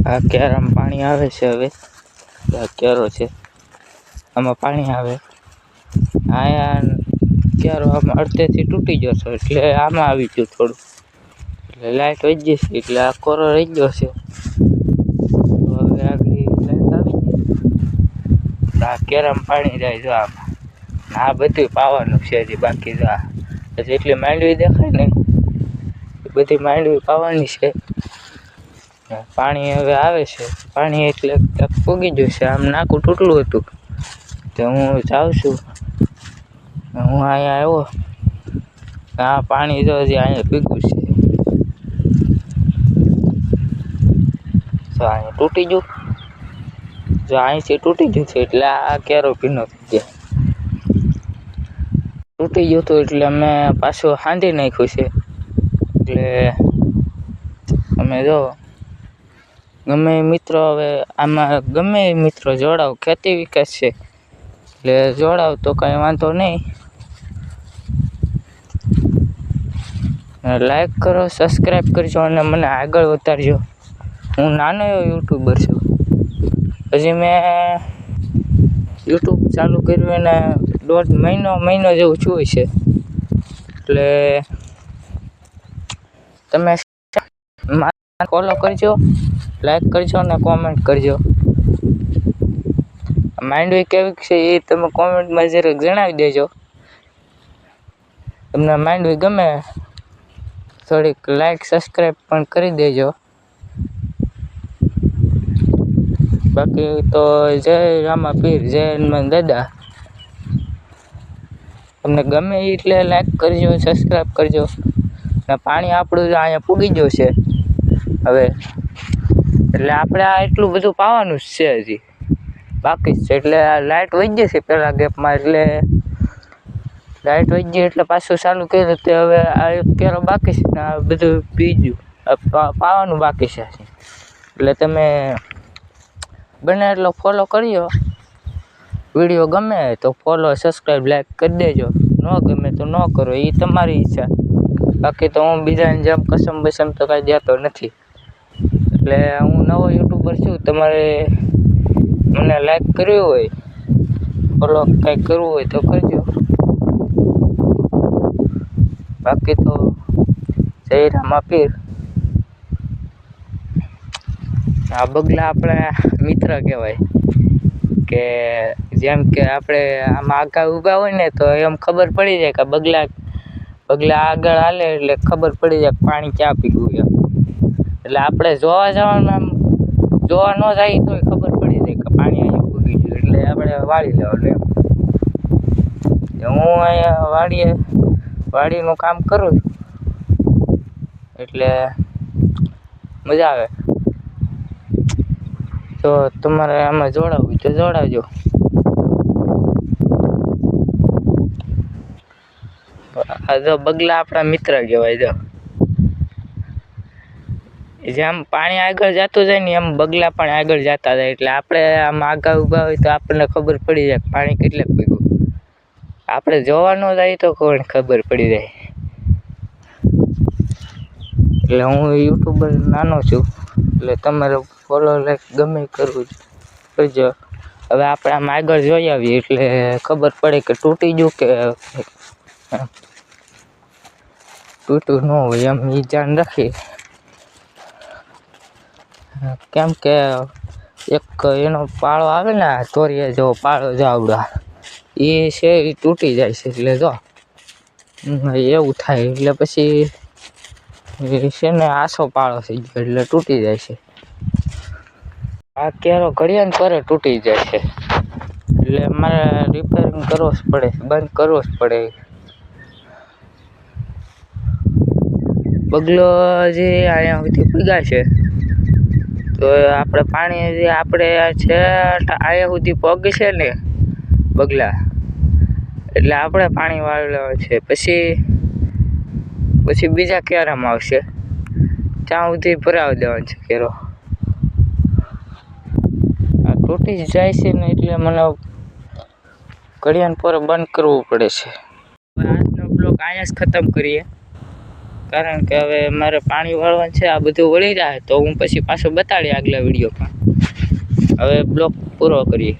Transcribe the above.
આ કેરામાં પાણી આવે છે. હવે આ કેરો છે, આમાં પાણી આવે. આયા કેરો આમાં અડધેથી તૂટી ગયો છે, એટલે આમાં આવી ગયું થોડું, એટલે લાઇટ વહી ગઈ છે, એટલે આ કોરો રહી ગયો છે. હવે આગળ લાઇટ આવી ગઈ. આ કેરામાં પાણી જાય જો આમાં. આ બધું પાવાનું છે હજી બાકી. જો જેટલી માંડવી દેખાય ને એ બધી માંડવી પાવાની છે. પાણી હવે આવે છે. પાણી એટલે પૂગી ગયું છે. આમ નાકું તૂટલું હતું તો હું જાઉં છું. હું અહીંયા આવ્યો. આ પાણી જો હજી અહીંયા પીગું છે. તો અહીંયા તૂટી ગયું. જો અહીંથી તૂટી ગયું છે, એટલે આ કેરો ભીનો થઈ ગયા. તૂટી ગયું હતું એટલે અમે પાછું હાંધી નાખ્યું છે. એટલે અમે જો ગમે મિત્રો, હવે આમાં ગમે મિત્રો જોડાવ, ખેતી વિકાસ છે એટલે જોડાવ તો કાંઈ વાંધો નહીં. લાઈક કરો, સબસ્ક્રાઈબ કરજો અને મને આગળ વધારજો. હું નાનો એવો યુટ્યુબર છું. હજી મેં યુટ્યુબ ચાલુ કર્યું એને દોઢ મહિનો જેવું થયું છે. એટલે તમે ફોલો કરજો, લાઈક કરજો અને કોમેન્ટ કરજો. માંડવી કેવી છે એ તમે કોમેન્ટમાં જરાક જણાવી દેજો. તમને માંડવી ગમે થોડીક લાઈક સબસ્ક્રાઈબ પણ કરી દેજો. બાકી તો જય રામાપીર, જય હનુમાન દાદા. તમને ગમે એટલે લાઈક કરજો, સબસ્ક્રાઈબ કરજો. ને પાણી આપણું અહીંયા પૂગી ગયું છે હવે, એટલે આપણે આ એટલું બધું પાવાનું જ છે, હજી બાકી જ છે. એટલે આ લાઇટ વહી ગઈ છે પહેલાં ગેપમાં, એટલે લાઇટ વહી ગઈ એટલે પાછું ચાલુ કર્યું. તે હવે આ એક કેરો બાકી છે ને આ બધું પી ગયું, પાવાનું બાકી છે. એટલે તમે બને એટલો ફોલો કરજો. વિડીયો ગમે તો ફોલો, સબસ્ક્રાઈબ, લાઈક કરી દેજો. ન ગમે તો ન કરો, એ તમારી ઈચ્છા. બાકી તો હું બીજાને જેમ કસમ બસમ તો કાંઈ દેતો નથી. એટલે હું નવો યુટ્યુબર છું. તમારે મને લાઈક કરવી હોય, ફોલો કંઈક કરવું હોય તો કરજો. બાકી તો જય રામાપીર. આ બગલા આપણા મિત્ર કહેવાય. કે જેમ કે આપણે આમાં આગળ ઊભા હોય ને તો એમ ખબર પડી જાય કે બગલા આગળ હાલે એટલે ખબર પડી જાય પાણી ક્યાં પીગું એમ. એટલે આપણે જોવા જવાનું, આમ જોવા ન જાય તોય ખબર પડી જાય કે પાણી અહીંયા પૂગી ગયું, એટલે આપણે વાળી લેવાનું એમ. હું અહીંયા વાડીનું કામ કરું છું, એટલે મજા આવે. તો તમારે આમાં જોડાવવું તો જોડાવજો. આ જો બગલા આપણા મિત્ર કહેવાય. જો જેમ પાણી આગળ જતું જાય ને એમ બગલા પણ આગળ જતા જાય. એટલે આપણે આમ આગળ ઊભા હોય તો આપણને ખબર પડી જાય પાણી કેટલે પીગું. આપણે જોવા ન જાય તો કોણ ખબર પડી જાય. એટલે હું યુટ્યુબર નાનો છું, એટલે તમારે ફોલો લાઈક ગમે કરવું કરજો. હવે આપણે આમ આગળ જોઈ આવીએ એટલે ખબર પડે કે તૂટી ગયું કે તૂટ્યું ન હોય એમ, એ ધ્યાન રાખીએ. કેમ કે એક એનો પાળો આવે ને, તોરિયા જેવો પાળો જાવડા, એ છે એ તૂટી જાય છે. એટલે જો એવું થાય એટલે પછી એ છે ને આછો પાળો થઈ ગયો એટલે તૂટી જાય છે. આ કેરો ઘડિયા ને પરે તૂટી જાય છે, એટલે મારે રિપેરિંગ કરવો જ પડે, બંધ કરવો જ પડે. બગલો જે અહીંયા સુધી પીગાય છે તો આપણે પાણી જે આપણે છે અહીંયા સુધી પગ છે ને બગલા, એટલે આપણે પાણી વાળવાનું છે. પછી બીજા કેરામાં આવશે, ત્યાં સુધી ભરાવી દેવાનો છે કેરો. આ તૂટી જાય છે ને એટલે મને ઘડિયાળ પર બંધ કરવું પડે છે. હવે આજનો બ્લોગ અહીંયા જ ખતમ કરીએ. કારણ કે હવે મારે પાણી વાળવાનું છે. આ બધું વળી જાય તો હું પછી પાછો બતાડી આગલા વિડીયોમાં. હવે બ્લોગ પૂરો કરીએ.